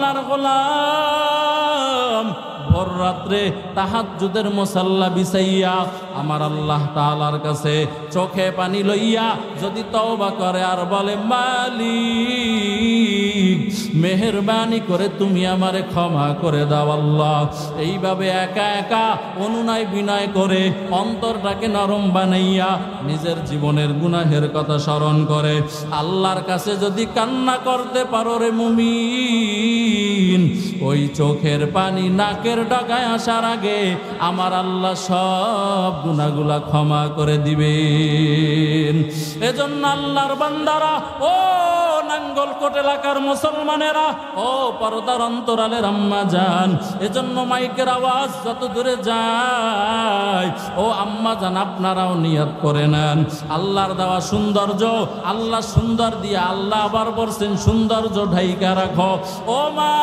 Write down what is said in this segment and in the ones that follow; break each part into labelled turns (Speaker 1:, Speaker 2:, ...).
Speaker 1: আল্লাহর গোলাম ভোর রাত্রে তাহাজ্জুদের মুসাল্লা বিছাইয়া আমার আল্লাহ তাআলার কাছে চোখে পানি লইয়া যদি তওবা করে আর বলে মালিক মেহেরবানি করে তুমি আমারে ক্ষমা করে দাও আল্লাহ, এইভাবে একা একা অনুনয় বিনয় করে অন্তরটাকে নরম বানাইয়া নিজের জীবনের গুনাহের কথা স্মরণ করে আল্লাহর কাছে যদি কান্না করতে পারো রে মুমিন, ওই চোখের পানি নাকের ডগায় আসার আগে আমার আল্লাহ সব গুনাহগুলা ক্ষমা করে দিবেন। এজন্য আল্লাহর বান্দারা, ও নাঙ্গলকোট এলাকার মুসলমানেরা, ও পর্দার অন্তরালের আম্মা জান, এজন্য মাইকের আওয়াজ যত দূরে যায়, ও আম্মা জান আপনারাও নিয়ত করে নেন আল্লাহর দেওয়া সৌন্দর্য আল্লাহ সুন্দর দিয়া আল্লাহ আবার বলছেন সৌন্দর্য ঢাইকা রাখো। ও মা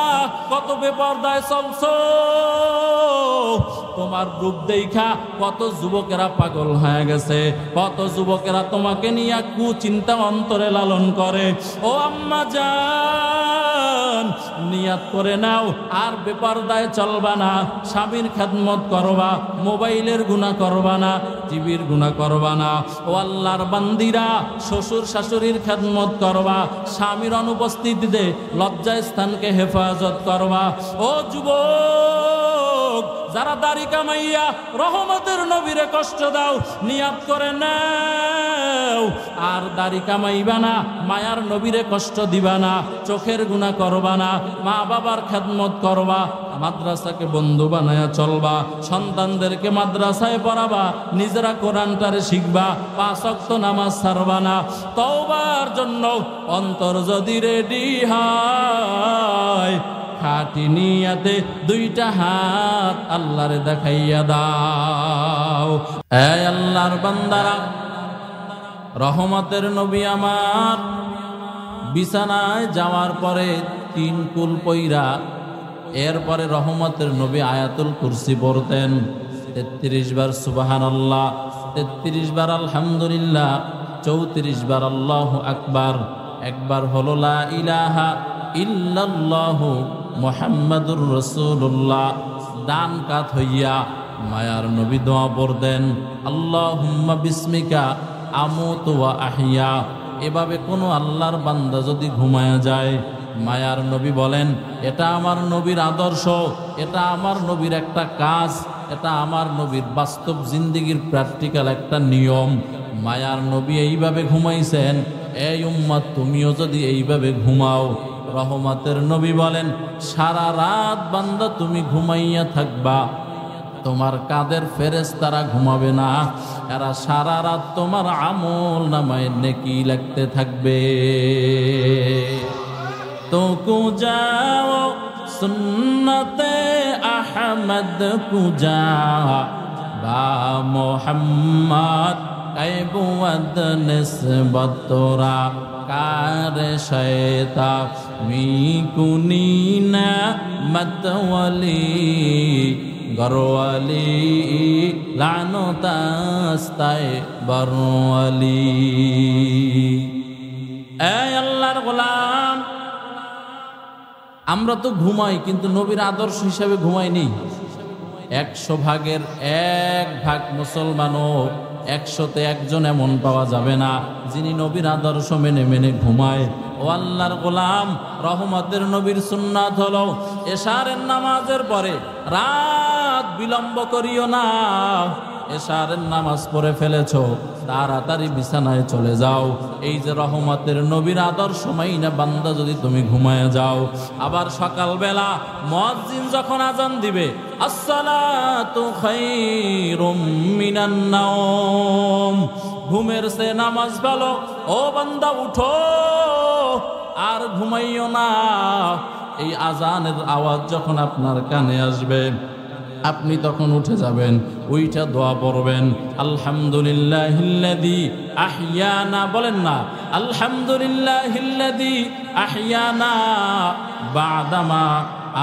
Speaker 1: কত বেপরদায় চলছো, তোমার রূপ দেখা কত যুবকেরা পাগল হয়ে গেছে, কত যুবকেরা তোমাকে নিয়ে কুচিন্তা অন্তরে লালন করে। ও আম্মা জান নিয়াত করে নাও আর বেপরদায় চলবা না, স্বামীর খেদমত করবা, মোবাইলের গুনাহ করবা না, টিভির গুনাহ করবা না। ও আল্লাহর বান্দিরা শ্বশুর শাশুড়ির খেদমত করবা, স্বামীর অনুপস্থিতিতে লজ্জায় স্থানকে হেফাজত করবা। ও যুবক যারা দাড়ি কামাইয়া রহমতের নবীরে কষ্ট দাও, নিয়াত করে নাও আর দাড়ি কামাইবা না, মায়ার নবীরে কষ্ট দিবা না, চোখের গুনাহ করবা না, মা বাবার খেদমত করবা, মাদ্রাসাকে বন্ধু বানায়া চলবা, সন্তানদেরকে মাদ্রাসায় পড়াবা, নিজেরা কোরআনটারে শিখবা, 5 ওয়াক্ত নামাজ ছাড়বা না। তওবার জন্য অন্তর যদি রেডি হয় খাঁটি নিয়াতে দুইটা হাত আল্লাহরে দেখাইয়া দাও। এই আল্লাহর বান্দারা, রহমতের নবী আমার বিছানায় যাওয়ার পরে 3 কুল পইরা এরপরে রহমতের নবী আয়াতুল কুরসি পড়তেন, 33 বার সুবহানাল্লাহ, 33 বার আলহামদুলিল্লাহ, 34 বার আল্লাহু আকবার, একবার হলো লা ইলাহা ইল্লাল্লাহু মুহাম্মাদুর রাসূলুল্লাহ। ডান কাত হইয়া মায়ার নবী দোয়া পড়তেন, আল্লাহুম্মা বিসমিকা আমুতু ওয়া আহইয়া। এভাবে কোনো আল্লাহর বান্দা যদি ঘুমায়া যায়, মায়ার নবী বলেন এটা আমার নবীর আদর্শ, এটা আমার নবীর একটা কাজ, এটা আমার নবীর বাস্তব জিন্দেগির প্র্যাকটিক্যাল একটা নিয়ম। মায়ার নবী এইভাবে ঘুমাইছেন, এই উম্মত তুমিও যদি এইভাবে ঘুমাও, রহমতের নবী বলেন সারা রাত বান্দা তুমি ঘুমাইয়া থাকবা, তোমার কাদের ফেরেশতারা ঘুমাবে না, এরা সারা রাত তোমার আমল নামায় নেকি লিখতে থাকবে। তো কুজাও সুন্নতে আহমদ কুজা বা মোহাম্মদ কাইবুয়াদ নিসবত তোরা কার শয়তা মিকুনিনা মতওয়ালি গরওয়ালি লানতাস্তায় বরওয়ালি। এই আল্লাহর গোলাম, আমরা তো ঘুমাই কিন্তু নবীর আদর্শ হিসাবে ঘুমাইনি। 100 ভাগের 1 ভাগ মুসলমানও 100তে 1 জন এমন পাওয়া যাবে না যিনি নবীর আদর্শ মেনে মেনে ঘুমায়। ও আল্লাহর গোলাম, রহমতের নবীর সুন্নাত হলো এশারের নামাজের পরে রাত বিলম্ব করিও না। এশারের নামাজ পড়ে ফেলেছ, তাড়াতাড়ি বিছানায় চলে যাও। এই যে রহমতের নবীর আদর্শ মাইনা বান্দা যদি তুমি ঘুমায় যাও, আবার সকালবেলা মুয়াজ্জিন যখন আজান দিবে আসসালাতু খায়রুম মিনান নাওম, ঘুমের সে নামাজ ভালো, ও বান্দা উঠো আর ঘুমাইও না। এই আজানের আওয়াজ যখন আপনার কানে আসবে আপনি তখন উঠে যাবেন, ওইটা দোয়া পড়বেন, আলহামদুলিল্লাহিল্লাযী আহইয়ানা, বলেন না আলহামদুলিল্লাহিল্লাযী আহইয়ানা বা'দামা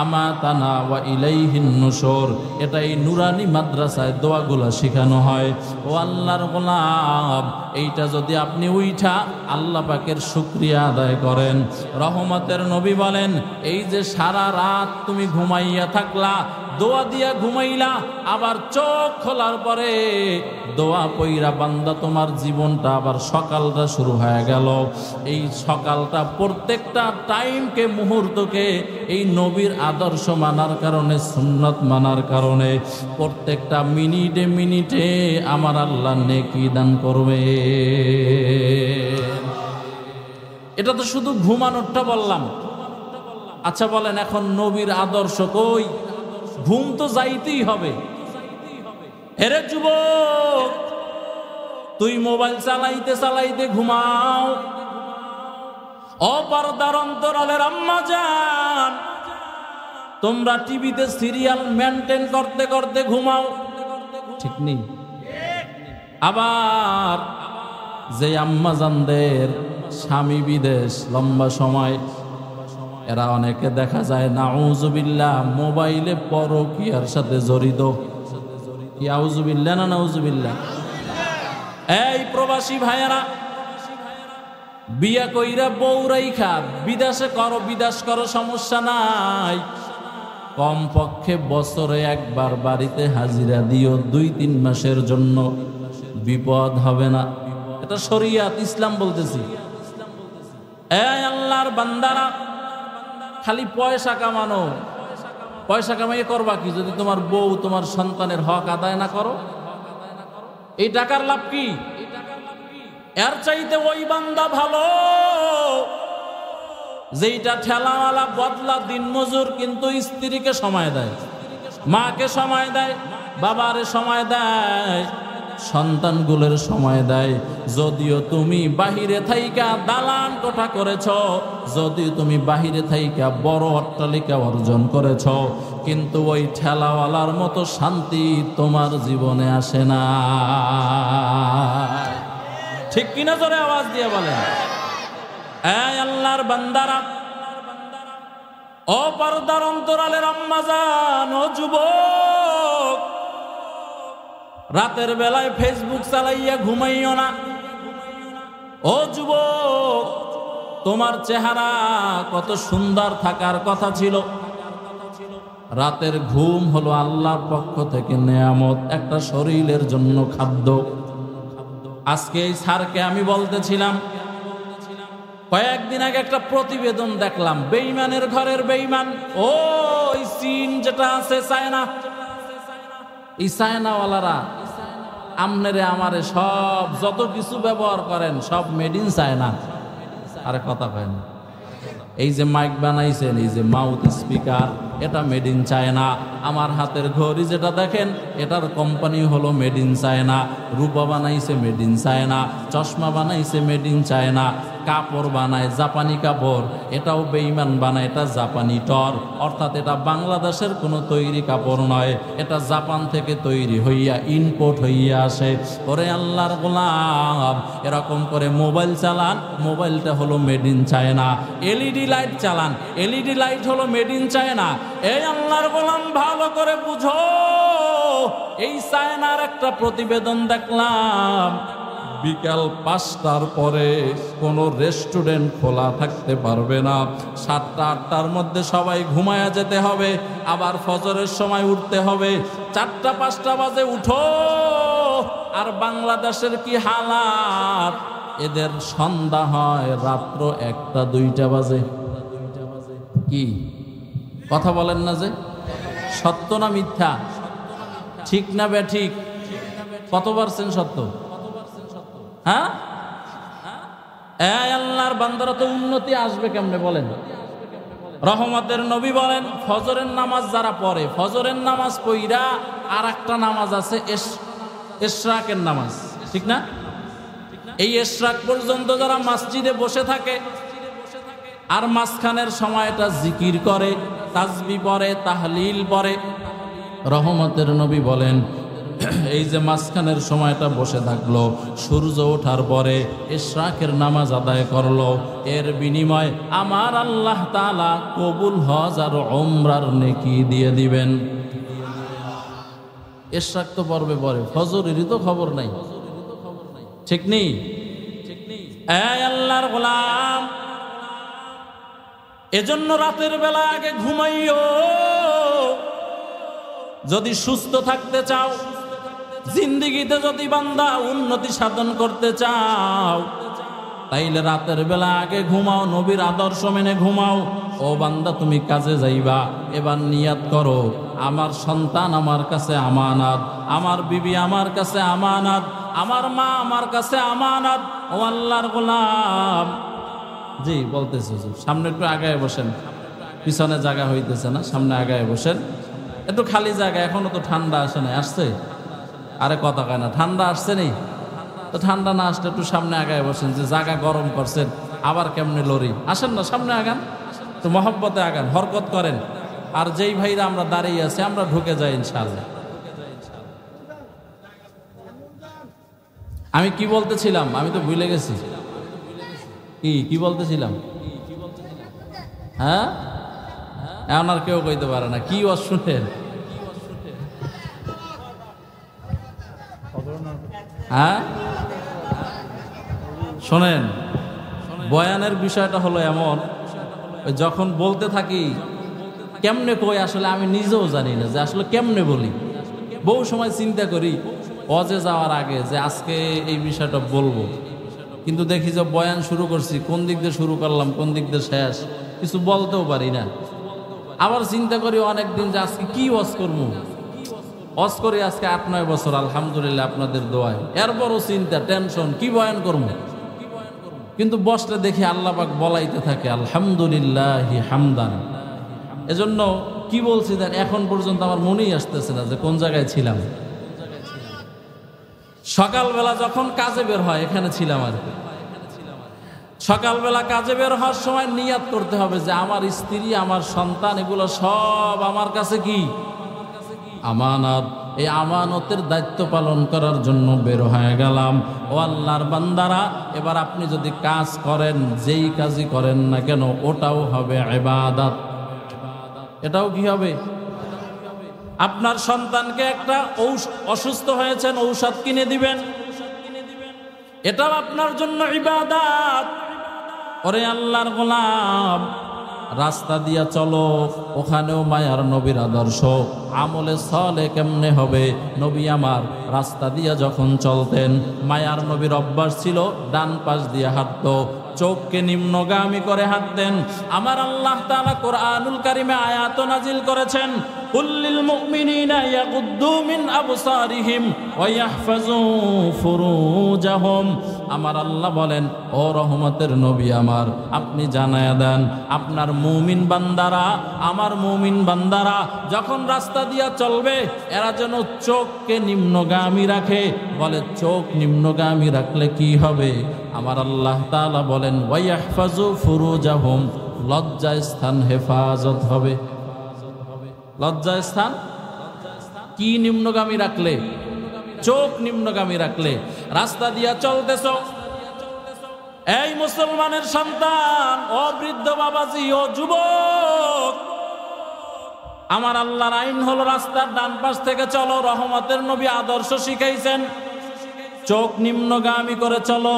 Speaker 1: আমাতানা ওয়া ইলাইহিন নুশুর। এটাই নুরানি মাদ্রাসায় দোয়াগুলো শেখানো হয়। ও আল্লাহর গোলাম, এইটা যদি আপনি উইঠা আল্লাহ পাকের শুকরিয়া আদায় করেন। রহমতের নবী বলেন, এই যে সারা রাত তুমি ঘুমাইয়া থাকলা, দোয়া দিয়া ঘুমাইলা, আবার চোখ খোলার পরে দোয়া পইরা বান্দা তোমার জীবনটা আবার সকালটা শুরু হয়ে গেল। এই সকালটা প্রত্যেকটা টাইমকে, মুহূর্তকে এই নবীর আদর্শ মানার কারণে, সুন্নত মানার কারণে প্রত্যেকটা মিনিটে মিনিটে আমার আল্লাহ নেকি দান করবে। এটা তো শুধু ঘুমানোরটা বললাম। আচ্ছা বলেন, এখন নবীর আদর্শ কই? ঘুম তো যাইতেই হবে। হেরে যুবক, তুই মোবাইল চালাইতে চালাইতে ঘুমাও। অপরদার অন্তরালের আম্মা জান, তোমরা টিভিতে সিরিয়াল মেনটেন করতে করতে ঘুমাও, ঠিক নেই? আবার যে আম্মা জানদের স্বামী বিদেশ লম্বা সময়, এরা অনেকে দেখা যায় নাউজুবিল্লাহ মোবাইলে পরকীয়ার সাথে জড়িত। কি আউজুবিল্লাহ না নাউজুবিল্লাহ? এই প্রবাসী ভাইয়েরা, বিয়া কইরা বউ রাইখা বিদেশে করো, বিদেশ করো, সমস্যা নাই। কমপক্ষে বছরে একবার বাড়িতে হাজিরা দিও, 2-3 মাসের জন্য, বিপদ হবে না। এটা শরিয়াত, ইসলাম বলতেছি। এই আল্লাহর বান্দারা, খালি পয়সা কামানো, পয়সা কামাইয়ে করবা কি যদি তোমার বউ তোমার সন্তানের হক আদায় না করো? এই টাকার লাভ কি? এর চাইতে ওই বান্দা ভালো যেইটা ঠেলাওয়ালা বদলা দিনমজুর, কিন্তু স্ত্রীকে সময় দেয়, মাকে সময় দেয়, বাবারে সময় দেয়, সন্তানগুলোর সময় দেয়। যদিও তুমি বাহিরে থাইকা দালান কোঠা করেছ, যদিও তুমি বাহিরে থাইকা বড় অট্টালিকা অর্জন করেছ, কিন্তু ওই ঠেলাওয়ালার মতো শান্তি তোমার জীবনে আসে না। ঠিক কিনা? জোরে আওয়াজ দিয়ে বলেন। এই আল্লাহর বান্দারা, ও পর্দার অন্তরালের আম্মা জান, ও যুবক, রাতের বেলায় ফেসবুক চালাইয়া ঘুমাইও না। ও যুবক, তোমার চেহারা কত সুন্দর থাকার কথা ছিল। রাতের ঘুম হলো আল্লাহর পক্ষ থেকে নেয়ামত, একটা শরীরের জন্য খাদ্য। আজকে এই স্যারকে আমি বলতেছিলাম, কয়েকদিন আগে একটা প্রতিবেদন দেখলাম, বেঈমানের ঘরের বেঈমান, ওই চীন যেটা আছে, চায়না, এই চায়নাওয়ালারা আমনেরে আমারে সব যত কিছু ব্যবহার করেন সব মেড ইন চায়না। আরে কথা কয় না। এই যে মাইক বানাইছেন, এই যে মাউথ স্পিকার, এটা মেড ইন চায়না। আমার হাতের ঘড়ি যেটা দেখেন, এটার কোম্পানি হলো মেড ইন চায়না। রূপা বানাইছে মেড ইন চায়না, চশমা বানাইছে মেড ইন চায়না, কাপড় বানায় জাপানি কাপড়, এটাও বেঈমান বানায়, এটা জাপানি টর, অর্থাৎ এটা বাংলাদেশের কোনো তৈরি কাপড় নয়, এটা জাপান থেকে তৈরি হইয়া ইনপোর্ট হইয়া আসে। ওরে আল্লাহর গোলাম, এরকম করে মোবাইল চালান, মোবাইলটা হলো made in China. LED light চালান, এলইডি লাইট হলো মেড ইন চায়না। এই আল্লাহর গোলাম, ভালো করে বুঝো। এই চায়নার একটা প্রতিবেদন দেখলাম, বিকাল 5টার পরে কোনো রেস্টুরেন্ট খোলা থাকতে পারবে না। 7টা-8টার মধ্যে সবাই ঘুমায়া যেতে হবে, আবার ফজরের সময় উঠতে হবে। 4টা-5টা বাজে উঠো। আর বাংলাদেশের কি হালাত, এদের সন্ধ্যা হয় রাত্র 1টা-2টা বাজে। কি কথা বলেন না যে? সত্য না মিথ্যা? ঠিক না বেঠিক? কত পারছেন সত্য? হ্যাঁ, আল্লাহর বান্দারা তো উন্নতি আসবে কেমনে বলেন? রহমতের নবী বলেন, ফজরের নামাজ যারা পড়ে, ফজরের নামাজ পইরা আর একটা নামাজ আছে ইশরাকের নামাজ, ঠিক না? এই ইশরাক পর্যন্ত যারা মসজিদে বসে থাকে আর মাঝখানের সময়টা জিকির করে, তাসবিহ পড়ে, তাহলিল পড়ে, রহমতের নবী বলেন এই যে মাঝখানের সময়টা বসে থাকলো, সূর্য ওঠার পরে ইশরাকের নামাজ আদায় করলো, এর বিনিময়ে আমার আল্লাহ তাআলা কবুল হজ আর উমরার নেকি দিয়ে দিবেন। ইশরাক তো পর্বে পরে, ফজরেরই তো খবর নাই, ঠিক নেই? এই আল্লাহর গোলাম, এজন্য রাতের বেলা আগে ঘুমাইও। যদি সুস্থ থাকতে চাও, জিন্দেগিতে যদি বান্দা উন্নতি সাধন করতে চাও, তাইলে রাতের বেলা আগে ঘুমাও, নবীর আদর্শ মেনে ঘুমাও। ও বান্দা, তুমি কাজে যাইবা, এবার নিয়াত করো, আমার সন্তান আমার কাছে আমানত, আমার বিবি আমার কাছে আমানত, আমার মা আমার কাছে আমানত। ও আল্লাহর গোলাম, জি বলতেছি, সামনে একটু আগায় বসেন, পিছনে জায়গা হইতেছে না, সামনে আগায় বসেন, একটু খালি জায়গা। এখনো তো ঠান্ডা আসে না, আসছে? আরে কথা কয় না, ঠান্ডা আসছে নেই তো, ঠান্ডা না আসলে একটু সামনে আগায় বসেন। যে জায়গা গরম করছেন, আবার কেমনে লরি, আসেন না সামনে আগান, তো মহব্বতে আগান, হরকত করেন। আর যেই ভাইরা আমরা দাঁড়িয়ে আছি, আমরা ঢুকে যাই ইনশাআল্লাহ। আমি কি বলতেছিলাম, আমি তো ভুলে গেছি। কি বলতেছিলাম? হ্যাঁ, এখন আর কেউ কইতে পারে না কি ওয়াজ শুনেন। হ্যাঁ শোনেন, বয়ানের বিষয়টা হলো এমন, যখন বলতে থাকি কেমনে কই আসলে আমি নিজেও জানি না যে আসলে কেমনে বলি। বহু সময় চিন্তা করি ওয়াজে যাওয়ার আগে যে আজকে এই বিষয়টা বলবো, কিন্তু দেখি যে বয়ান শুরু করছি, কোন দিক দিয়ে শুরু করলাম, কোন দিক দিয়ে শেষ, কিছু বলতেও পারি না। আবার চিন্তা করি অনেকদিন যে আজকে কি ওয়াজ করবো। ওয়াজ করি আজকে 8-9 বছর, আলহামদুলিল্লাহ আপনাদের দোয়ায়। এরপরও চিন্তা, টেনশন, কি বয়ান করবো। কিন্তু বসলে দেখি আল্লাহ পাক বলাইতে থাকে আলহামদুলিল্লাহি হামদান। এজন্য কি বলছি দেন, এখন পর্যন্ত আমার মনেই আসতেছে না যে কোন জায়গায় ছিলাম। সকালবেলা যখন কাজে বের হয়, এখানে ছিলাম আর কি। সকালবেলা কাজে বের হওয়ার সময় নিয়াত করতে হবে যে আমার স্ত্রী, আমার সন্তান, এগুলো সব আমার কাছে কি আমানত। এই আমানতের দায়িত্ব পালন করার জন্য বের হয়ে গেলাম। ও আল্লাহর বান্দারা, এবার আপনি যদি কাজ করেন, যেই কাজই করেন না কেন, ওটাও হবে ইবাদত। এটাও কি হবে? আপনার সন্তানকে একটা অসুস্থ হয়েছেন, ঔষধ কিনে দিবেন, এটাও আপনার জন্য ইবাদত। ওরে আল্লাহর গোলাম, রাস্তা দিয়া চলো, ওখানেও মায়ার নবীর আদর্শ। আমলে সলে কেমনে হবে? নবী আমার রাস্তা দিয়া যখন চলতেন, মায়ার নবীর অভ্যাস ছিল ডান পাশ দিয়ে হাঁটতো, চোখকে নিম্নগামী করে হাঁটতেন। আমার আল্লাহ তাআলা কোরআনুল কারিমে আয়াত নাজিল করেছেন, কুল্লিল মুমিনিনা ইয়াগুদ্দু মিন আবসারিহিম ওয়া ইয়াহফাজু ফুরুজাহুম। আমার আল্লাহ বলেন, ও রহমতের নবী আমার, আপনি জানায়া দেন আপনার মুমিন বান্দারা, আমার মুমিন বান্দারা যখন রাস্তা দিয়া চলবে, এরা যেন চোখকে নিম্নগামী রাখে। বলে চোখ নিম্নগামী রাখলে কি হবে? আমার আল্লাহ তাআলা বলেন, ওয়া ইয়াহফাজু ফুরুজাহুম, লজ্জা স্থান হেফাজত হবে। লজ্জা স্থান কি নিম্নগামী রাখলে? চোখ নিম্নগামী রাখলে। রাস্তা দিয়া চলতেছ, এই মুসলমানের সন্তান, ও বৃদ্ধ বাবাজি, ও যুবক, আমার আল্লাহর আইন হলো রাস্তার ডান পাশ থেকে চলো। রহমতের নবী আদর্শ শিখাইছেন, চোখ নিম্নগামী করে চলো,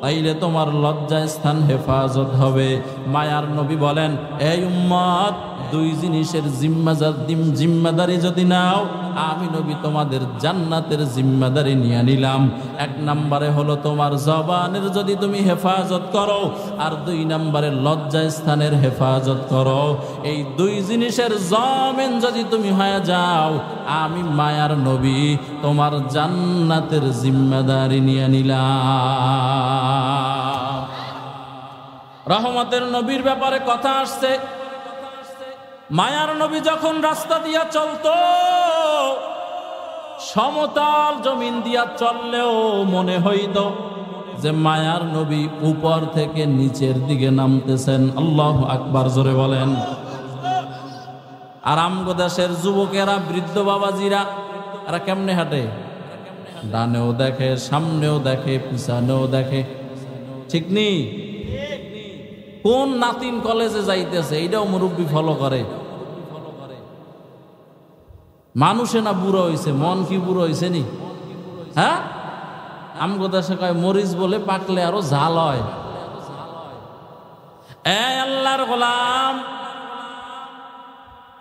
Speaker 1: তাইলে তোমার লজ্জা স্থান হেফাজত হবে। মায়ার নবী বলেন, এই উম্মত, দুই জিনিসের জিম্মাদারি যদি নাও, আমি নবী তোমাদের জান্নাতের জিম্মাদারি নিয়ে নিলাম। এক নম্বরে হলো তোমার জবানের যদি তুমি হেফাজত করো, আর 2 নম্বরে লজ্জা স্থানের হেফাজত করো। এই 2 জিনিসের জামিন যদি তুমি হয়ে যাও, আমি মায়ার নবী তোমার জান্নাতের জিম্মাদারি নিয়ে নিলাম। রহমতের নবীর ব্যাপারে কথা আসছে। মায়ার নবী যখন রাস্তা দিয়া চলতো, সমতল জমিন দিয়া চললেও মনে হইত যে মায়ার নবী উপর থেকে নিচের দিকে নামতেছেন। আল্লাহু আকবার, জোরে বলেন। আর আমগো দেশের যুবকেরা, বৃদ্ধ বাবাজিরা এরা কেমনে হাঁটে? ডানেও দেখে, সামনেও দেখে, পিছনেও দেখে। ঠিক নেই? কোন নাতিন কলেজে যাইতেছে এইটাও মুরব্বী ফলো করে। মানুষে না বুড়ো হইছে, মন কি বুড়ো হইছে নি? হ্যাঁ, আমগো দেশে কয় মরিচ বলে পাকলে আরো ঝাল হয়। আল্লাহর গোলাম,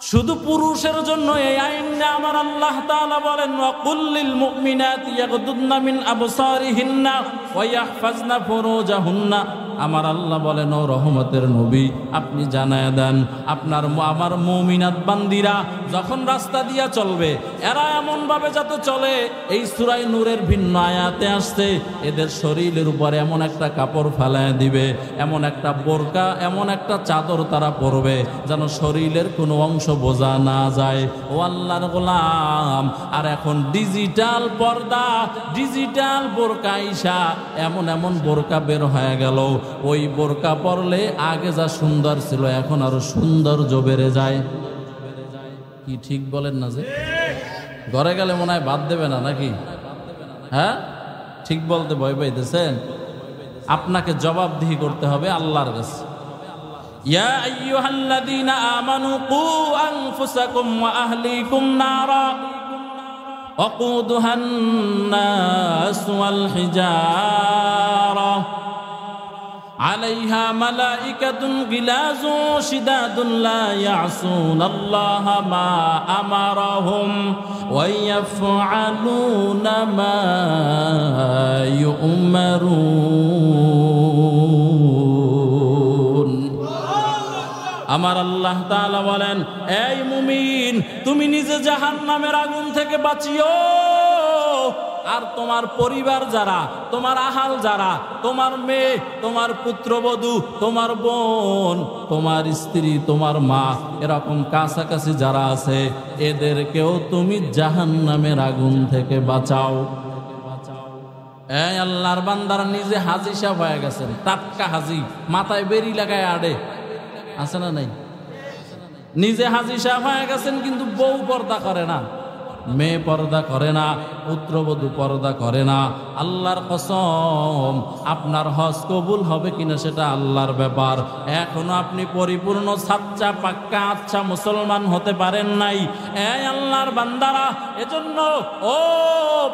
Speaker 1: শুধু পুরুষের জন্য এই আইন না। আমার আল্লাহ তাআলা বলেন, ওয়াকুল লিল মুমিনাতি ইয়াগদুদনা মিন আবসারিহিন্না ওয়া ইয়াহফাজনা ফুরুজাহুন্না। আমার আল্লাহ বলেন, ও রহমতের নবী, আপনি জানায় দেন আপনার আমার মুমিনাত বান্দিরা যখন রাস্তা দিয়া চলবে, এরা এমন ভাবে যাতে চলে, এই সূরা নূরের ভিন্ন আয়াতে আসছে, এদের শরীরের উপরে এমন একটা কাপড় ফেলায় দিবে, এমন একটা বোরকা, এমন একটা চাদর তারা পরবে যেন শরীরের কোনো অংশ বোঝা না যায়। ও আল্লাহর গোলাম, আর এখন ডিজিটাল পর্দা, ডিজিটাল বোরকা আইসা এমন এমন বোরকা বের হয়ে গেল, ওই বোরকা পরলে আগে যা সুন্দর ছিল এখন আরো সৌন্দর্য বেড়ে যায়। কি ঠিক বলেন না? যে ঘরে গেলে মনে হয় বাদ দেবে না নাকি? হ্যাঁ, ঠিক বলতে ভয় পাইতেছেন? আপনাকে জবাবদিহি করতে হবে আল্লাহর কাছে। ইয়া আইয়ুহাল্লাযীনা আমানু কু আনফুসাকুম ওয়া আহলিকুম নারা ওয়াকুদুহান নাস ওয়াল হিজারা আলাইহা মালাইকাতুন গিলাযু শিদাদুন লা ইয়াসুনাল্লাহা মা আমারাহুম ওয়া ইয়াফআলুনা মা ইউমারুন। আমার আল্লাহ তাআলা বলেন, এই মুমিন, তুমি নিজে জাহান্নামের আগুন থেকে বাঁচিও, আর তোমার পরিবার যারা, তোমার আহাল যারা, তোমার মেয়ে, তোমার পুত্রবধূ, তোমার বোন, তোমার স্ত্রী, তোমার মা, এরকম কাছাকাছি যারা আছে, এদেরকেও তুমি জাহান্নামের আগুন থেকে বাঁচাও। এই আল্লাহর বান্দারা নিজে হাজি সাহেব হয়ে গেছেন, টাটকা হাজি, মাথায় বেরি লাগায় আড়ে, আছে না নাই? নিজে হাজি সাহেব হয়ে গেছেন, কিন্তু বউ পর্দা করে না, মেয়ে পর্দা করে না, পুত্রবধূ পর্দা করে না। আল্লাহর কসম, আপনার হজ কবুল হবে কিনা সেটা আল্লাহর ব্যাপার। এখনো আপনি পরিপূর্ণ সাচ্চা পাক্কা আচ্ছা মুসলমান হতে পারেন নাই। এই আল্লাহর বান্দারা, এজন্য ও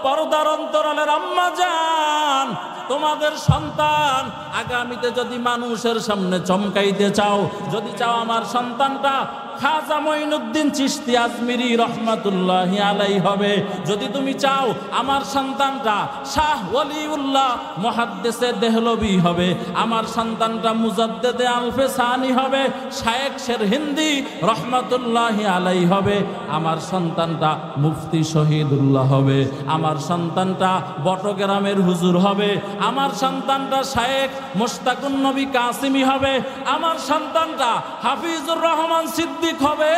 Speaker 1: পর্দার অন্তরালের আম্মা জান, তোমাদের সন্তান আগামীতে যদি মানুষের সামনে চমকাইতে চাও, যদি চাও আমার সন্তানটা খাজা মঈনুদ্দিন চিশতি আজমিরি রহমাতুল্লাহি আলাইহি হবে, যদি তুমি চাও আমার সন্তানটা শাহ ওলিউল্লাহ মুহাদ্দিসে দেহলভী হবে, আমার সন্তানটা মুজাদ্দিদে আলফে সানি হবে, শায়েখ শেরহিন্দি রহমাতুল্লাহি আলাইহি হবে, আমার সন্তানটা মুফতি শহীদুল্লাহ হবে, আমার সন্তানটা বটগ্রামের হুজুর হবে, আমার সন্তানটা শায়েখ মুশতাকুন নবী কাসিমি হবে, আমার সন্তানটা হাফিজুর রহমান সিদ্দিক হবে,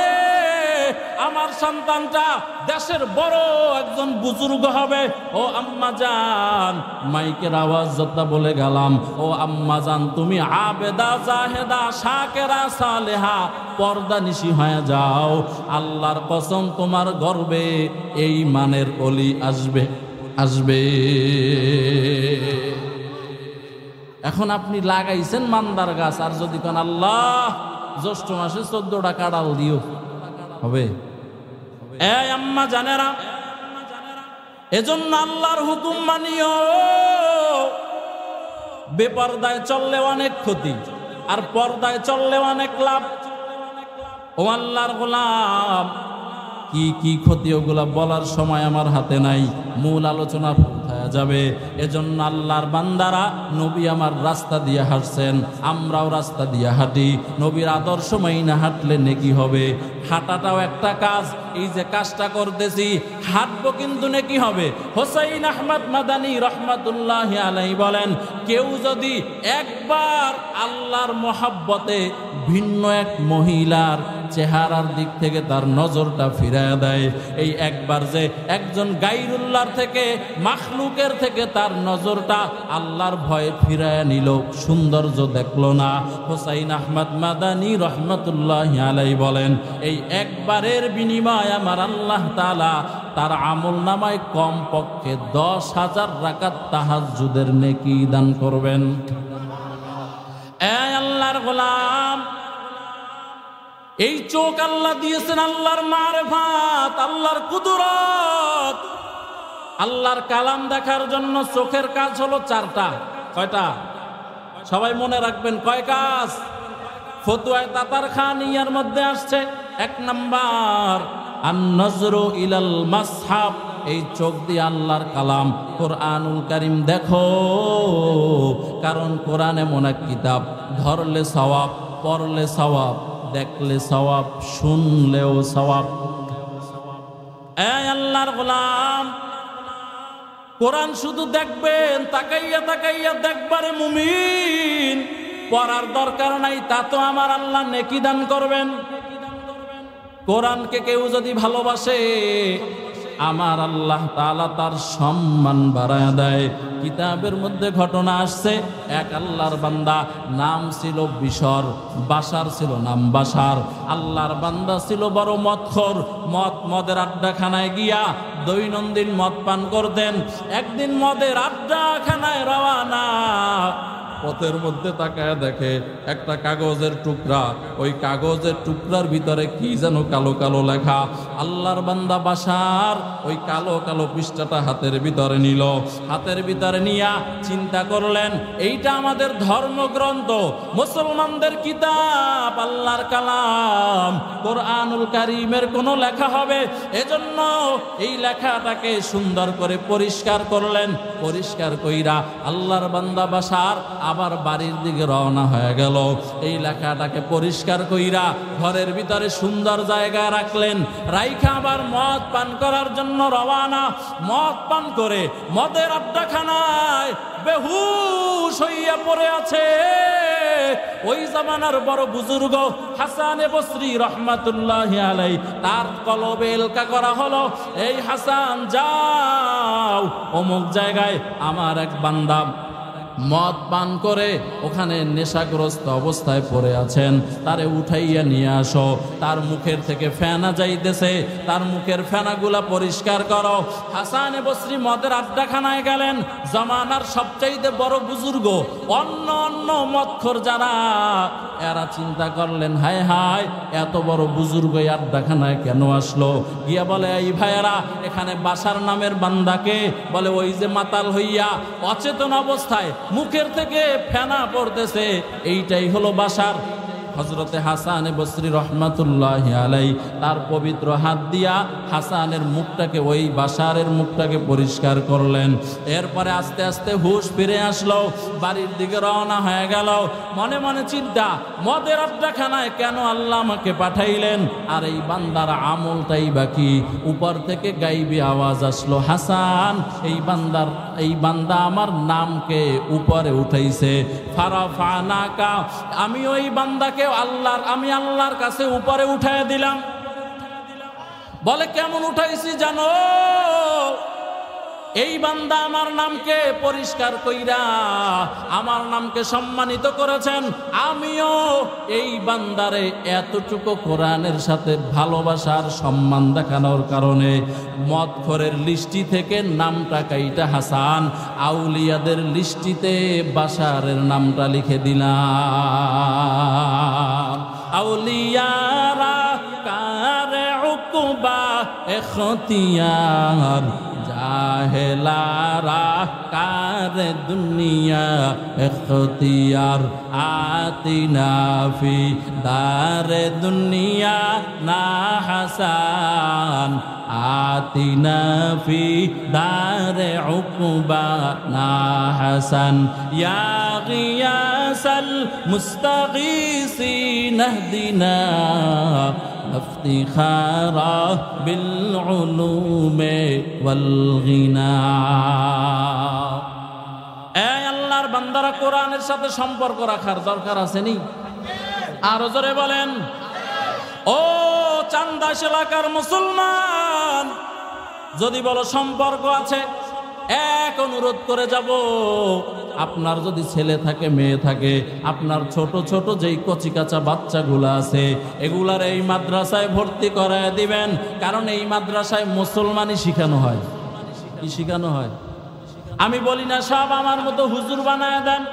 Speaker 1: আমার সন্তানটা দেশের বড় একজন বুজুর্গ হবে। ও আম্মা জান, মাইকের আওয়াজ যত বলে গেলাম, ও আম্মা জান, তুমি আবেদা জাহেদা শাকেরা সালেহা পর্দা নিশি হয়ে যাও। আল্লাহর কসম, তোমার গর্বে এই মানের অলি আসবে, আসবে। এখন আপনি লাগাইছেন মান্দার গাছ, আর যদি কোন আল্লাহ জ্যৈষ্ঠ মাসে 14টা কাঁড়াল দিও, হবে? এই আম্মা জানেরা, এজন্য আল্লাহর হুকুম মানিও। বেপর্দায় চললে অনেক ক্ষতি, আর পর্দায় চললে অনেক লাভ। ও আল্লাহর গোলাম, কি কি ক্ষতি ওগুলা বলার সময় আমার হাতে নাই, মূল আলোচনা উঠায়া যাবে। এজন্য আল্লাহর বান্দারা, নবী আমার রাস্তা দিয়ে হাঁটছেন, আমরাও রাস্তা দিয়ে হাঁটি। নবীর আদর্শ মাইনা হাঁটলে নেকি হবে। হাঁটাটাও একটা কাজ, এই যে কাজটা করতেছি হাঁটবো কিন্তু নেকি হবে। হোসাইন আহমদ মাদানী রহমাতুল্লাহি আলাইহি বলেন, কেউ যদি একবার আল্লাহর মহাব্বতে ভিন্ন এক মহিলার চেহারার দিক থেকে তার নজরটা ফিরায় দেয়। এই একবার যে একজন গায়রুল্লাহর থেকে, মাখলুকের থেকে তার নজরটা আল্লাহর ভয়ে ফিরায় নিল, সৌন্দর্য দেখলো না। হুসাইন আহমদ মাদানী রহমতুল্লাহি আলাইহি বলেন, এই একবারের বিনিময়ে আমার আল্লাহ তাআলা তার আমল নামায় কমপক্ষে 10,000 রাকাত তাহাজ্জুদের নেকি দান করবেন। এই আল্লাহর গোলাম, এই চোখ আল্লাহ দিয়েছেন আল্লাহর মারিফাত, আল্লাহর কুদরত। আল্লাহর কালাম দেখার জন্য চোখের কাজ হলো 4টা। কয়টা? সবাই মনে রাখবেন, কয় কাজ? ফতুয়ায়ে তাতার খানিয়ার মধ্যে আসছে 1 নাম্বার আন-নজরু ইলাল মাসহাব। এই চোখ দিয়ে আল্লাহর কালাম কোরআনুল কারীম দেখো, কারণ কোরআন এমন এক কিতাব, ধরলে সওয়াব, পড়লে সওয়াব, দেখলে সওয়াব, শুনলেও সওয়াব। এই আল্লাহর গোলাম, কোরআন শুধু দেখবেন, তাকাইয়া তাকাইয়া দেখবারে মুমিন, পড়ার দরকার নাই, তা তো আমার আল্লাহ নেকি দান করবেন। কোরআনকে কেউ যদি ভালোবাসে, আমার আল্লাহ তাআলা তার সম্মান বাড়ায় দেয়। কিতাবের মধ্যে ঘটনা আসছে, এক আল্লাহর বান্দা, নাম ছিল বিশর, বাশার ছিল নাম বাশার। আল্লাহর বান্দা ছিল বড় মদখোর, মদের আড্ডাখানায় গিয়া দৈনন্দিন মদ পান করতেন। একদিন মদের আড্ডাখানায় রওয়ানা, পথের মধ্যে তাকায় দেখে একটা কাগজের টুকরা, ওই কাগজের টুকরার ভিতরে কি যেন কালো কালো লেখা। আল্লাহর বান্দা বাশার ওই কালো কালো পৃষ্ঠাটা হাতের ভিতরে নিল, হাতের ভিতরে নিয়া চিন্তা করলেন, এইটা আমাদের ধর্মগ্রন্থ, মুসলমানদের কিতাব, আল্লাহর কালাম কোরআনুল কারীমের কোন লেখা হবে, এজন্য এই লেখাটাকে সুন্দর করে পরিষ্কার করলেন। পরিষ্কার কইরা আল্লাহর বান্দা বাশার আবার বাড়ির দিকে রওনা হয়ে গেল। এই লেখাটাকে পরিষ্কার কইরা ঘরের ভিতরে সুন্দর জায়গায় রাখলেন, রাইখা আবার মদ পান করার জন্য রওনা। মদ পান করে মদের আড্ডাখানায় বেহুশ হইয়া পড়ে আছে ওই জামানার বড় বুজুর্গ হাসানে বসরি রহমাতুল্লাহি আলাইহি। তার কলবে এলকা করা হলো, এই হাসান যাও অমুক জায়গায় আমার এক বান্দা মদ পান করে ওখানে নেশাগ্রস্ত অবস্থায় পড়ে আছেন, তারে উঠাইয়া নিয়ে আসো। তার মুখের থেকে ফেনা যাইতেছে, তার মুখের ফেনাগুলা পরিষ্কার করো। হাসানে বসরি মদের আড্ডাখানায় গেলেন। জামানার সবচাইতে বড় বুজুর্গ, অন্য অন্য মদখোর যারা, এরা চিন্তা করলেন, হায় হায় এত বড় বুজুর্গ এই আড্ডাখানায় কেন আসলো? গিয়া বলে, এই ভাইয়েরা, এখানে বাশার নামের বান্দাকে বলে ওই যে মাতাল হইয়া অচেতন অবস্থায় মুখের থেকে ফেনা পড়তেছে, এইটাই হলো বাশার। হযরতে হাসানে বসরি রহমাতুল্লাহি আলাইহি তার পবিত্র হাত দিয়া হাসানের মুখটাকে, ওই বাশারের মুখটাকে পরিষ্কার করলেন। এরপরে আস্তে আস্তে হুঁশ ফিরে আসলো, বাড়ির দিকে রওনা হয়ে গেল। মনে মনে চিন্তা, মদের আড্ডাখানায় কেন আল্লাহ আমাকে পাঠাইলেন, আর এই বান্দার আমলটাই বাকি। উপর থেকে গাইবি আওয়াজ আসলো, হাসান এই বান্দা আমার নামকে উপরে উঠাইছে, ফারাফানাকা, আমি ওই বান্দাকে আমি আল্লাহর কাছে উপরে উঠায় দিলাম। বলে, কেমন উঠাইছি জানো? এই বান্দা আমার নামকে পরিষ্কার কইরা আমার নামকে সম্মানিত করেছেন, আমিও এই বান্দারে এতটুকু কোরআনের সাথে ভালোবাসার সম্মান দেখানোর কারণে মদখোরের লিস্টি থেকে নামটা কাইটা হাসান, আউলিয়াদের লিস্টিতে বাশারের নামটা লিখে দিলাম। আউলিয়ারা কারে উকবা এখতিয়ার, জাহেলারা কার দুনিয়া এখতিয়ার, আতিনা ফি দারে দুনিয়া না হাসান, আতিনা ফি দারে উকবা না হাসান, ইয়া গিয়াসাল মুস্তাগীসিন ইহদিনা ইফতিখারা বিল উলুমে ওয়াল গিনা। এই আল্লাহর বান্দারা, কোরআনের সাথে সম্পর্ক রাখার দরকার আছে নি? আরো জোরে বলেন। ও চান্দাস এলাকার মুসলমান, যদি বলো সম্পর্ক আছে, এক অনুরোধ করে যাব, আপনার যদি ছেলে থাকে মেয়ে থাকে, আপনার ছোট ছোট যেই কচিকাচা বাচ্চাগুলো আছে এগুলার এই মাদ্রাসায় ভর্তি করায় দিবেন। কারণ এই মাদ্রাসায় মুসলমানই শিখানো হয়। কি শিখানো হয়? আমি বলি না সব আমার মতো হুজুর বানায় দেন,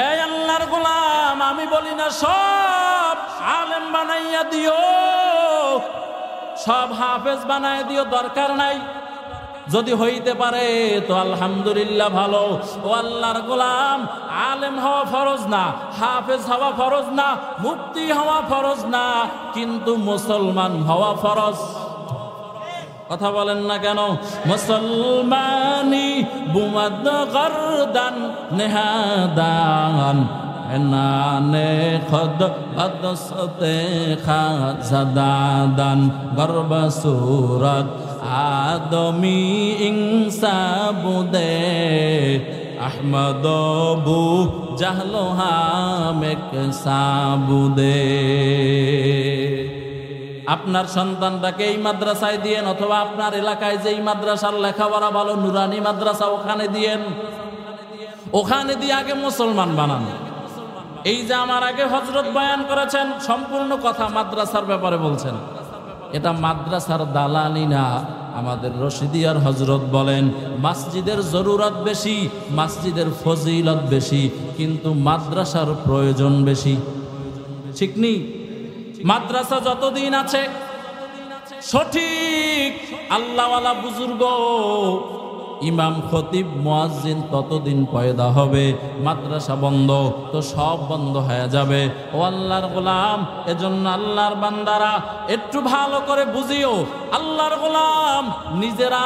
Speaker 1: এই আল্লাহর গোলাম, আমি বলি না সব আলেম বানাইয়া দিও, সব হাফেজ বানায় দিও, দরকার নাই। যদি হইতে পারে তো আলহামদুলিল্লাহ ভালো। ও আল্লাহর গোলাম, আলেম হওয়া ফরজ না, হাফেজ হওয়া ফরজ না, মুফতি হওয়া ফরজ না, কিন্তু মুসলমান হওয়া ফরজ। কথা বলেন না কেন? মুসলমানি বুমাদ গরদান নেহাদান এনানে খদ বদসতে খাজাদান গর্ব সুরত আদমি ইনসাবুদে আহমদ বু জাহলো হামেক সাবুদে। আপনার সন্তানটাকে এই মাদ্রাসায় দিয়েন, অথবা আপনার এলাকায় যেই মাদ্রাসার লেখাপড়া ভালো, নুরানি মাদ্রাসা, ওখানে দিয়েন। ওখানে দিয়ে আগে মুসলমান বানান। এই যে আমার আগে হযরত বয়ান করেছেন, সম্পূর্ণ কথা মাদ্রাসার ব্যাপারে বলছেন। এটা মাদ্রাসার দালালি না। আমাদের রশিদিয়ার হযরত বলেন, মসজিদের জরুরত বেশি, মসজিদের ফজিলত বেশি, কিন্তু মাদ্রাসার প্রয়োজন বেশি। ঠিক নি? মাদ্রাসা যতদিন আছে, সঠিক আল্লাহওয়ালা বুজুর্গ ইমাম খতিব মুয়াজ্জিন ততদিন পয়দা হবে। মাদ্রাসা বন্ধ তো সব বন্ধ হয়ে যাবে। ও আল্লাহর গোলাম, এজন্য আল্লাহর বান্দারা একটু ভালো করে বুঝিও। আল্লাহর গোলাম নিজেরা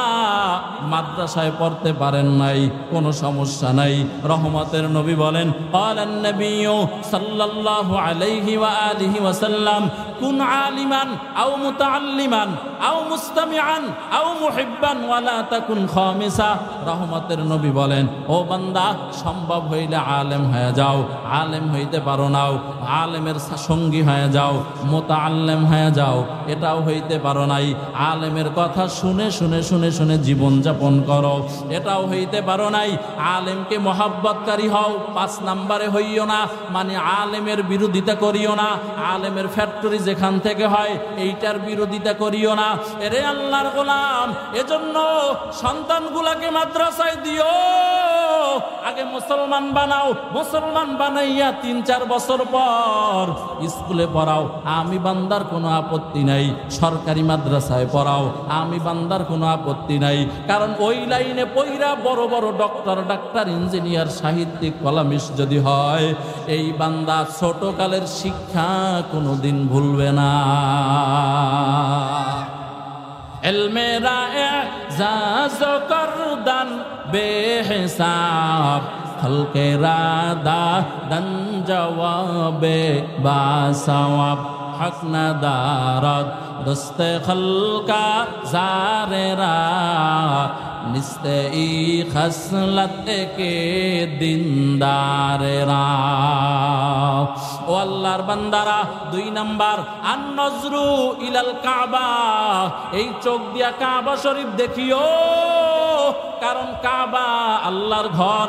Speaker 1: মাদ্রাসায় পড়তে পারেন নাই, কোনো সমস্যা নাই। রহমতের নবী বলেন, ক্বালান নবিয়্যু সাল্লাল্লাহু আলাইহি ওয়া আলিহি ওয়াসাল্লাম, কুন আলিমান আও মুতাআল্লিমান আও মুস্তামিআন আও মুহিব্বান ওয়ালা তাকুন খামিসা। রহমতের নবী বলেন, ও বান্দা, সম্ভব হইলে আলেম হয়ে যাও, আলেম হইতে পারো নাও, আলেমের সঙ্গী হয়ে যাও, মুতাআল্লিম হয়ে যাও, এটাও হইতে পারো নাই। আলেমের কথা শুনে শুনে শুনে শুনে জীবন যাপন করো, এটাও হইতে পারো নাই। আলেমকে মহাব্বতকারী হও, 5 নম্বরে হইও না, মানে আলেমের বিরোধিতা করিও না। আলেমের ফ্যাক্টরি যেখান থেকে হয় এইটার বিরোধিতা করিও না। এরে আল্লাহর গোলাম, এজন্য সন্তানগুলাকে মাদ্রাসায় দিও, আগে মুসলমান বানাও। মুসলমান বানাইয়া 3-4 বছর পর স্কুলে পড়াও, আমি বান্দার কোনো আপত্তি নাই। সরকারি মাদ্রাসায় পড়াও, আমি বান্দার কোনো আপত্তি নাই। কারণ ওই লাইনে পইরা বড় বড় ডক্টর, ডাক্তার, ইঞ্জিনিয়ার, সাহিত্যিক, কলামিস্ট যদি হয়, এই বান্দা ছোটকালের শিক্ষা কোনোদিন ভুলবে না। এলমেরা এজাজ করদান বেহিসাব, খলকেরা দাদান জওয়াবে বাসওয়াব, হক না দারদ দস্তে খলকা জারেরা, নিস্তে ই খসলত কে দিনদারেরা। ও আল্লাহর বান্দারা, 2 নাম্বার আন নজরু ইলাল কাবা, এই চোখ দিয়া কাবা শরীফ দেখিও। কারণ কাবা আল্লাহর ঘর,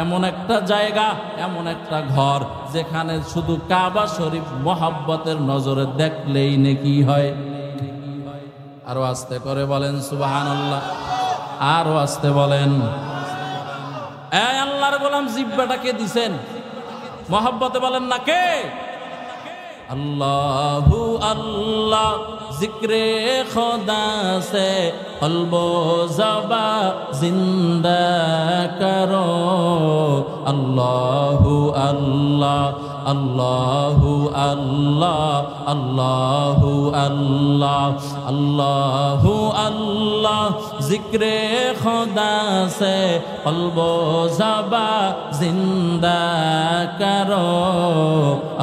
Speaker 1: এমন একটা জায়গা, এমন একটা ঘর যেখানে শুধু কাবা শরীফ মহব্বতের নজরে দেখলেই নেকি হয়। আরো আস্তে করে বলেন সুবহানাল্লাহ, আরো আস্তে বলেন। এই আল্লাহর গোলাম, জিহ্বাটাকে দিছেন মহব্বতে বলেন না কে? अल्लाहु अल्लाह जिक्रे खुदा से कल्बो ज़बा जिंदा करो। अल्लाहु अल्लाह अल्लाहु अल्लाह अल्लाहु अल्लाह अल्लाहु अल्लाह जिक्रे खुदा से क़ल्बो ज़बा जिंदा करो।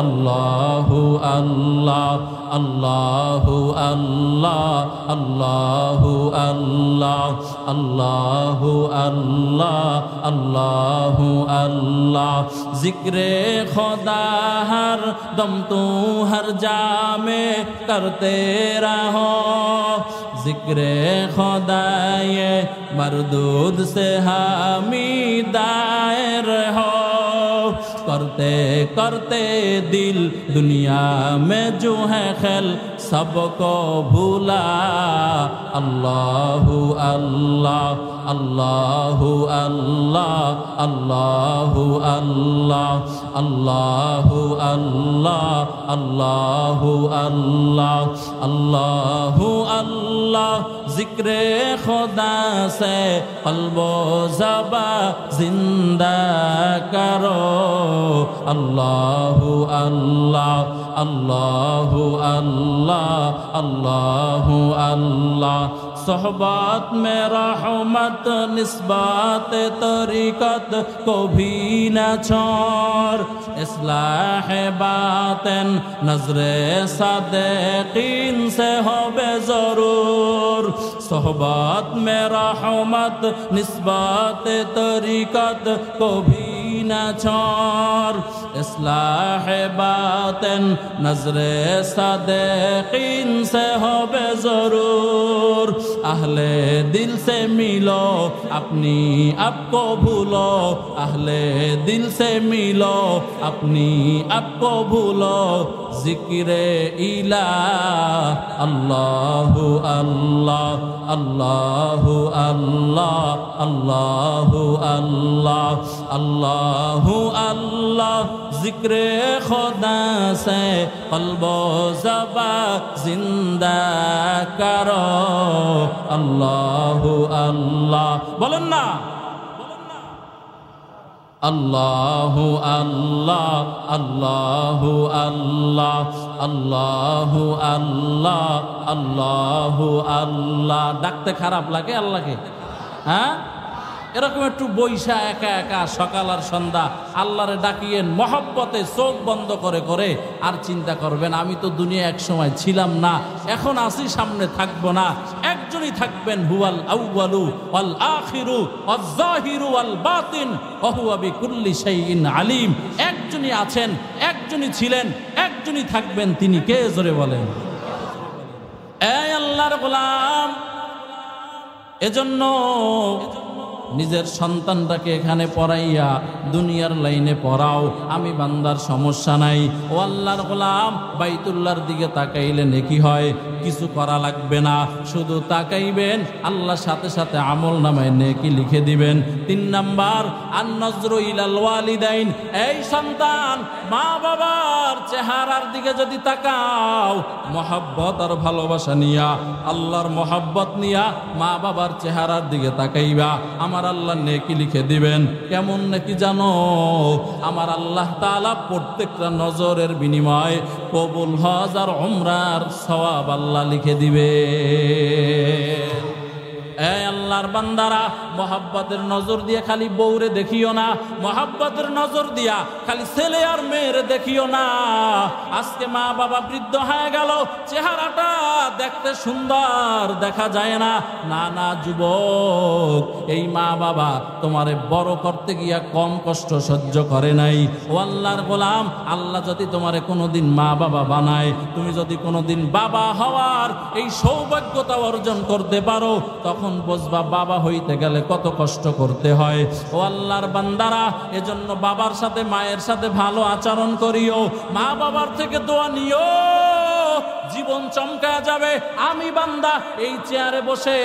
Speaker 1: अल्लाहु अल्लाह अल्लाहु अल्लाह अल्लाहु अल्लाह अल्लाहु अल्लाह अल्लाहु अल्लाह। जिक्रे खुदा हर दम तू हर जा में करते रहो। जिक्रे खुदा ये मरदूद से हमीदाए रहो। करते करते दिल दुनिया में जो है खेल सबको भूला। अल्लाहु अल्लाह अल्लाहु अल्लाह अल्लाहु अल्लाह अल्लाहु अल्लाह अल्लाहु अल्लाह अल्लाहु अल्लाह। जिक्रे खुदा से क़ल्बो ज़बा जिंदा करो। अल्लाहु अल्लाह अल्लाहु अल्लाह अल्लाहु अल्लाह। सोहबत में रहमत निस्बत तरीकत को भी न छोड़। इस्लाह बातिन नज़रे सादिक़ीन से हो बेज़रूर। सोहबत में रहमत निस्बत तरीकत को भी न छोड़। इस्लाह बातिन नज़रे सादिक़ीन से हो बेज़रूर। अहले दिल से मिलो अपनी अब को भूलो। अहले दिल से मिलो अपनी अब को भूलो। जिक्रे इलाह अल्लाहु अल्लाह अल्लाहु अल्लाह अल्लाहु अल्लाह अल्लाहु अल्लाह। जिक्रे खुदा से क़ल्बो ज़बा जिंदा करो। अल्लाहु अल्लाह बोलन ना। अल्लाहु अल्लाह अल्लाहु अल्लाह अल्लाहु अल्लाह अल्लाहु अल्लाह। ডাকতে খারাপ লাগে আল্লাহকে? হ্যাঁ, এরকম একটু বৈশা একা একা সকাল আর সন্ধ্যা আল্লাহরে ডাকিয়েন মহব্বতে, চোখ বন্ধ করে করে। আর চিন্তা করবেন আমি তো দুনিয়া এক সময় ছিলাম না, এখন আসি, সামনে থাকবো না। একজনই থাকবেন, হুয়াল আউয়ালু ওয়াল আখিরু ওয়াজ যাহিরু ওয়াল বাতিন ওয়া হুয়া বিকুল্লি শাইইন আলিম। একজনই আছেন, একজনই ছিলেন, একজনই থাকবেন। তিনি কে? জোরে বলেন। এই আল্লাহর গোলাম, এজন্য নিজের সন্তানটাকে এখানে পড়াইয়া দুনিয়ার লাইনে পড়াও। আমি বান্দার সমস্যা নাই। ও আল্লাহর গোলাম, বাইতুল্লাহর দিকে তাকাইলে নেকি হয়, কিছু করা লাগবে না, শুধু তাকাইবেন, আল্লাহর সাথে সাথে আমল নামায় নেকি লিখে দিবেন। 3 নাম্বার আন-নজরু ইলাল ওয়ালিদাইন। এই সন্তান, মা বাবার চেহারার দিকে যদি তাকাও, মহব্বত আর ভালোবাসা নিয়া, আল্লাহর মহব্বত নিয়া মা বাবার চেহারার দিকে তাকাইবা, আমার আল্লাহ নেকি লিখে দিবেন। কেমন নেকি জানো? আমার আল্লাহ তাআলা প্রত্যেকটা নজরের বিনিময়ে কবুল হজ আর উমরার সওয়াব আল্লাহ লিখে দিবে। এই আল্লাহর বান্দারা, মহব্বতের নজর দিয়ে খালি বউরে দেখিও না, মহব্বতের নজর দিয়া খালি ছেলে আর মেয়েরে দেখিও না। আজকে মা বাবা বৃদ্ধ হয়ে গেল, চেহারাটা দেখতে সুন্দর দেখা যায় না। না না যুবক, এই মা বাবা তোমারে বড় করতে গিয়া কম কষ্ট সহ্য করে নাই। ও আল্লাহর গোলাম, আল্লাহ যদি তোমারে কোনোদিন মা বাবা বানায়, তুমি যদি কোনোদিন বাবা হওয়ার এই সৌভাগ্যতা অর্জন করতে পারো, তখন বুঝবা বাবা হইতে গেলে কত কষ্ট করতে হয়। ও আল্লাহর বান্দারা, এজন্য বাবার সাথে মায়ের সাথে ভালো আচরণ করিও, মা বাবার থেকে দোয়া নিও, জীবন চমকা যাবে। আমি বান্দা এই চেয়ারে বসে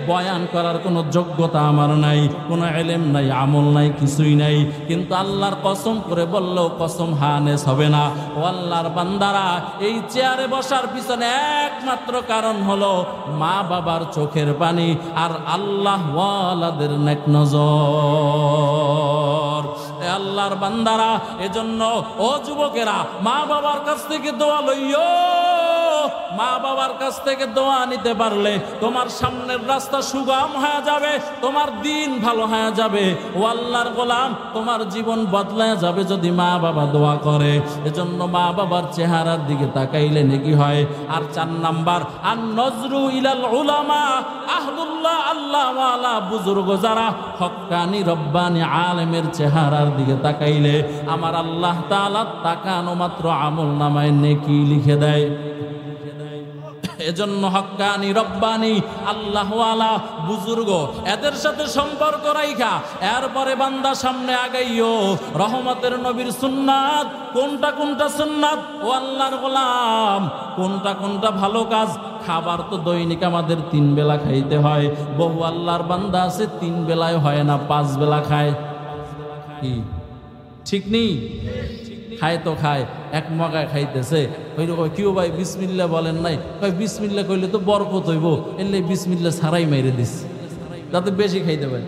Speaker 1: বয়ান করার কোনো যোগ্যতা আমার নাই, কোনো ইলম নাই, আমল নাই, কিছুই নাই, কিন্তু আল্লাহর কসম করে বললেও কসম হানেস হবে না। ও আল্লাহর বান্দারা, এই চেয়ারে বসার পিছনে একমাত্র কারণ হলো মা বাবার চোখের পানি আর আল্লাহ ওয়ালাদের নেক নজর। আল্লাহর বান্দারা, এজন্য ও যুবকেরা, মা বাবার কাছ থেকে দোয়া লইও, মা বাবার কাছ থেকে দোয়া নিতে পারলে তোমার সামনের রাস্তা সুগম হয়ে যাবে, তোমার দিন ভালো হয়ে যাবে। ও আল্লাহর গোলাম, তোমার জীবন বদলায় যাবে যদি মা বাবা দোয়া করে। এজন্য মা বাবার চেহারার দিকে তাকাইলে নেকি হয়। আর 4 নাম্বার, আর নজরু ইলাল উলামা, আহলুল্লাহ, আল্লাহ ওয়ালা বুজুর্গ যারা হক্কানি রব্বানি আলেমের চেহারার দিকে তাকাইলে আমার আল্লাহ তাআলা তাকানো মাত্র আমল নামায় নেকি লিখে দেয়। এজন্য হক্কানি রব্বানি আল্লাহ ওয়ালা বুজুর্গ এদের সাথে সম্পর্ক রাইখা এরপরে বান্দা সামনে আগাইও। রহমতের নবীর সুন্নাত কোনটা কোনটা সুন্নাত, ও আল্লাহর গোলাম কোনটা কোনটা ভালো কাজ। খাবার তো দৈনিক আমাদের 3 বেলা খাইতে হয়। বহু আল্লাহর বান্দা আছে 3 বেলায় হয় না, 5 বেলা খায়। কি ঠিক নেই? খায় তো খায়, এক মগায় খাইতেছে। ওই রকম কেউ ভাই বিসমিল্লাহ বলেন নাই, ভাই বিসমিল্লাহ কইলে তো বরকত হইব, এলে বিসমিল্লাহ ছাড়াই মেরে দিস যাতে বেশি খাইতে পারে।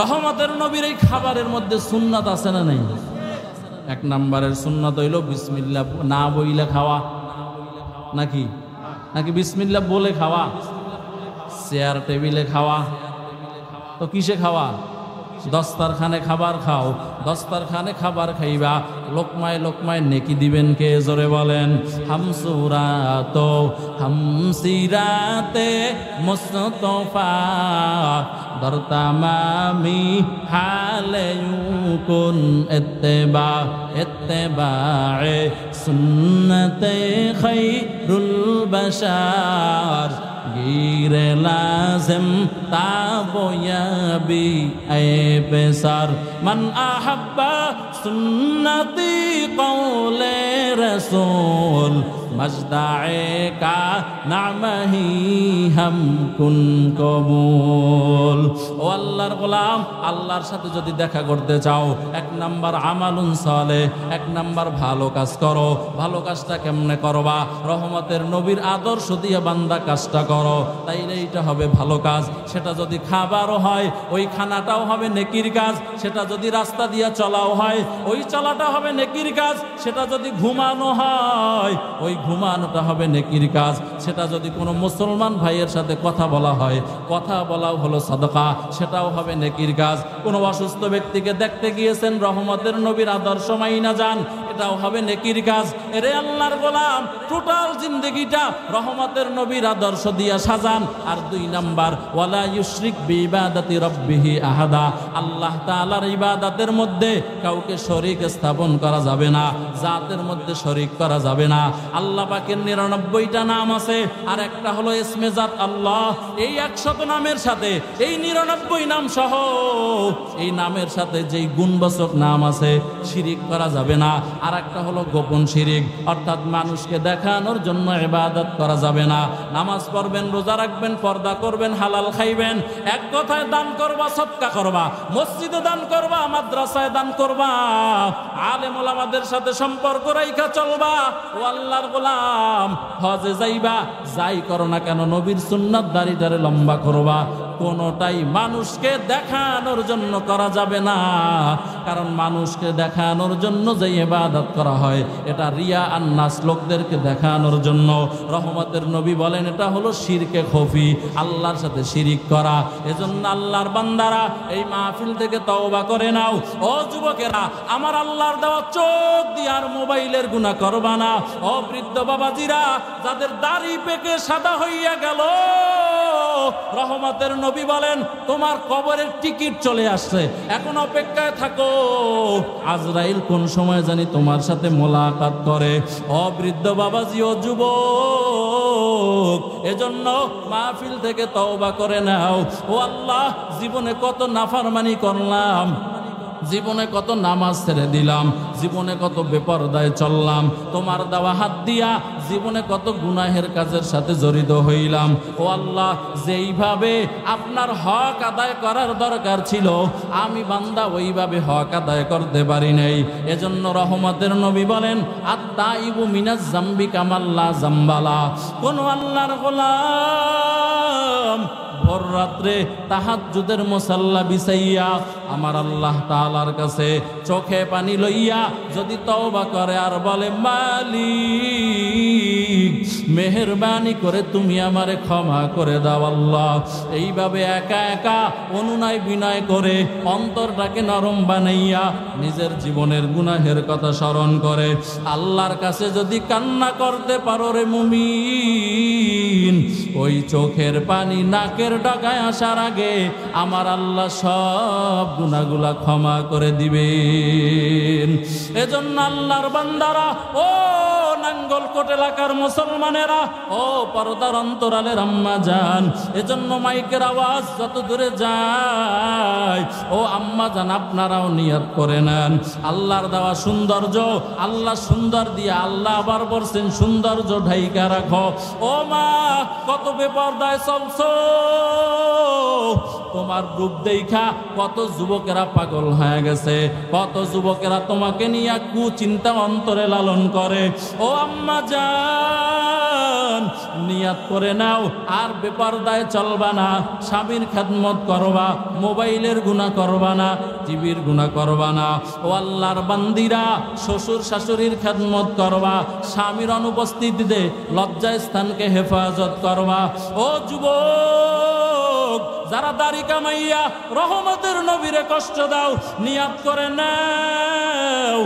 Speaker 1: রহমতের নবীর এই খাবারের মধ্যে সুন্নাত আছে না নাই? 1 নম্বরের সুন্নাত হইল বিসমিল্লাহ না বইলে খাওয়া। নাকি নাকি বিসমিল্লাহ বলে খাওয়া? চেয়ার টেবিলে খাওয়া তো কিসে খাওয়া? দস্তারখানে খাবার খাও। দস্তারখানে খাবার খাইবা, লোকমায় লোকমায় নেকি দিবেন কে? জোরে বলেন। হামসুরাত হামসিরাতে মুস্তফা দরতামামি হালে ইউকুন ইত্তেবা ইত্তেবায়ে সুন্নতে খায়রুল বাশার গিরে লাজিম তাবয়াবি এ বেসার মান আহাব্বা সুন্নতি কওলে রাসূল মজদায়ে কা নামহি হাম কুন কবুল। ও আল্লাহর গোলাম, আল্লাহর সাথে যদি দেখা করতে চাও 1 নাম্বার আমালুন সালেহ, 1 নাম্বার ভালো কাজ করো। ভালো কাজটা কেমনে করবা? রহমতের নবীর আদর্শ দিয়ে বান্দা কাজটা করো, তাইলে এটা হবে ভালো কাজ। সেটা যদি খাবারও হয় ওই খানাটাও হবে নেকির কাজ। সেটা যদি রাস্তা দিয়ে চলাও হয় ওই চলাটা হবে নেকির কাজ। সেটা যদি ঘুমানো হয় ওই ঘুমানোটা হবে নেকির কাজ। সেটা যদি কোনো মুসলমান ভাইয়ের সাথে কথা বলা হয়, কথা বলাও হলো সাদকা, সেটাও হবে নেকির কাজ। কোনো অসুস্থ ব্যক্তিকে দেখতে গিয়েছেন, রহমতের নবীর আদর্শ মাইনা যান, এটাও হবে নেকির কাজ। এরে আল্লাহর গোলাম, টোটাল জিন্দেগিটা রহমতের নবীর আদর্শ দিয়া সাজান। আর 2 নাম্বার, ওয়ালা ইউশরিক বিইবাদাতি রাব্বিহি আহাদা, আল্লাহ তাআলার ইবাদতের মধ্যে কাউকে শরীক স্থাপন করা যাবে না, জাতের মধ্যে শরীক করা যাবে না। আল্লাহ পাকের 99টা নাম আছে, আর একটা হলো ইসমে জাত আল্লাহ। এই 100 নামের সাথে এই 99 নাম সহ এই নামের সাথে যেই গুণবাচক নাম আছে শিরিক করা যাবে না। আর একটা হলো গোপন শিরিক, অর্থাৎ মানুষকে দেখানোর জন্য ইবাদত করা যাবে না। নামাজ পড়বেন, রোজা রাখবেন, পর্দা করবেন, হালাল খাইবেন, এক কথায় দান করবা, সদকা করবা, মসজিদে দান করবা, মাদ্রাসায় দান করবা, আলেম ওলামাদের সাথে সম্পর্ক রাইখা চলবা। ও আল্লাহর গোলাম, হজে যাইবা, যাই করো না কেন নবীর সুন্নাত দাড়িটারে লম্বা করবা। কোনোটাই মানুষকে দেখানোর জন্য করা যাবে না, কারণ মানুষকে দেখানোর জন্য যে ইবাদত করা হয় এটা রিয়া আর নাস, লোকদেরকে দেখানোর জন্য। রহমতের নবী বলেন এটা হলো শিরকে খফি, আল্লাহর সাথে শিরিক করা। এজন্য আল্লাহর বান্দারা এই মাহফিল থেকে তওবা করে নাও। ও যুবকেরা, আমার আল্লাহর দেওয়া চোখ দিয়ে আর মোবাইলের গুনাহ করবা না। ও বৃদ্ধ বাবাজিরা, যাদের দাড়ি পেকে সাদা হইয়া গেল, রহমতের নবী বলেন তোমার কবরের টিকিট চলে আসছে, এখন অপেক্ষায় থাকো, আজরাইল কোন সময় জানি তোমার সাথে মোলাকাত করে। ও বৃদ্ধ বাবাজি, ও যুবক, এজন্য মাহফিল থেকে তওবা করে নাও। ও আল্লাহ, জীবনে কত নাফরমানি করলাম, জীবনে কত নামাজ ছেড়ে দিলাম, জীবনে কত বেপরদায় চললাম, তোমার দেওয়া হাত দিয়া জীবনে কত গুনাহের কাজের সাথে জড়িত হইলাম। ও আল্লাহ, যেইভাবে আপনার হক আদায় করার দরকার ছিল আমি বান্দা ওইভাবে হক আদায় করতে পারি নাই। এজন্য রহমতের নবী বলেন আত-তাইবু মিনাজ যামবি কামাল্লা যামবালা। কোন আল্লাহর গোলাম ভোর রাত্রে তাহাজ্জুদের মুসাল্লা বিছাইয়া আমার আল্লাহ তাআলার কাছে চোখে পানি লইয়া যদি তওবা করে আর বলে মালিক মেহেরবানি করে তুমি আমারে ক্ষমা করে দাও আল্লাহ। এইভাবে একা একা অনুনয় বিনয় করে অন্তরটাকে নরম বানাইয়া নিজের জীবনের গুনাহের কথা স্মরণ করে আল্লাহর কাছে যদি কান্না করতে পারো রে মুমিন, ওই চোখের পানি নাকের ডগায় আসার আগে আমার আল্লাহ সব গুনাহগুলা ক্ষমা করে দিবেন। এজন্য আল্লাহর বান্দারা, ও নাঙ্গলকোট এলাকার মুসলমানেরা, ও পর্দার অন্তরালের আম্মা জান, এজন্য মাইকের আওয়াজ যত দূরে যায়, ও আম্মা জান আপনারাও নিয়ত করে নেন আল্লাহর দেওয়া সৌন্দর্য আল্লাহ সুন্দর দিয়ে আল্লাহ আবার বলছেন সৌন্দর্য ঢাইকা রাখো। ও মা কত বেপরদায় চলছো, তোমার রূপ দেখা কত যুবকেরা পাগল হয়ে গেছে, কত যুবকেরা তোমাকে নিয়ে কুচিন্তা অন্তরে লালন করে। ও আম্মা জান নিয়াত করে নাও আর বেপরদায় চলবা না, স্বামীর খেদমত করবা, মোবাইলের গুনাহ করবা না, টিভির গুনাহ করবা না। ও আল্লাহর বান্দিরা শ্বশুর শাশুড়ির খেদমত করবা, স্বামীর অনুপস্থিতিতে লজ্জায় স্থানকে হেফাজত করবা। ও যুবক যারা দাড়ি কামাইয়া রহমতের নবীরে কষ্ট দাও, নিয়াত করে নাও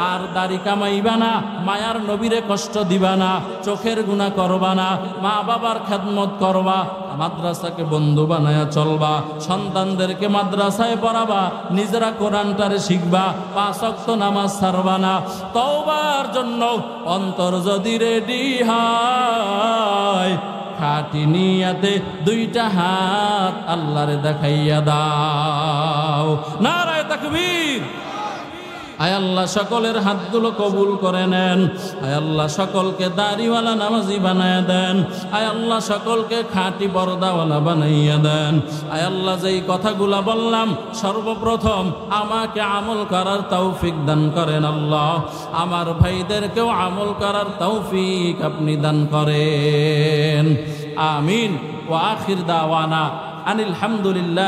Speaker 1: আর দাড়ি কামাইবা না, মায়ার নবীরে কষ্ট দিবা না, চোখের গুনাহ করবা না, মা বাবার খেদমত করবা, মাদ্রাসাকে বন্ধু বানায়া চলবা, সন্তানদেরকে মাদ্রাসায় পড়াবা, নিজেরা কোরআনটারে শিখবা, 5 ওয়াক্ত নামাজ ছাড়বা না। তওবার জন্য অন্তর যদি রেডি হয়, খাঁটি নিয়াতে 2টা হাত আল্লাহরে দেখাইয়া দাও। নারায়ে তাকবীর। আয় আল্লাহ সকলের হাতগুলো কবুল করে নেন। আয় আল্লাহ সকলকে দাড়িওয়ালা নামাজি বানায়া দেন। আয় আল্লাহ সকলকে খাঁটি পর্দাওয়ালা বানাইয়া দেন। আয় আল্লাহ যেই কথাগুলা বললাম সর্বপ্রথম আমাকে আমল করার তৌফিক দান করেন আল্লাহ, আমার ভাইদেরকেও আমল করার তৌফিক আপনি দান করেন। আমিন। ওয়া আখির দাওয়ানা আনিল হামদুলিল্লাহ।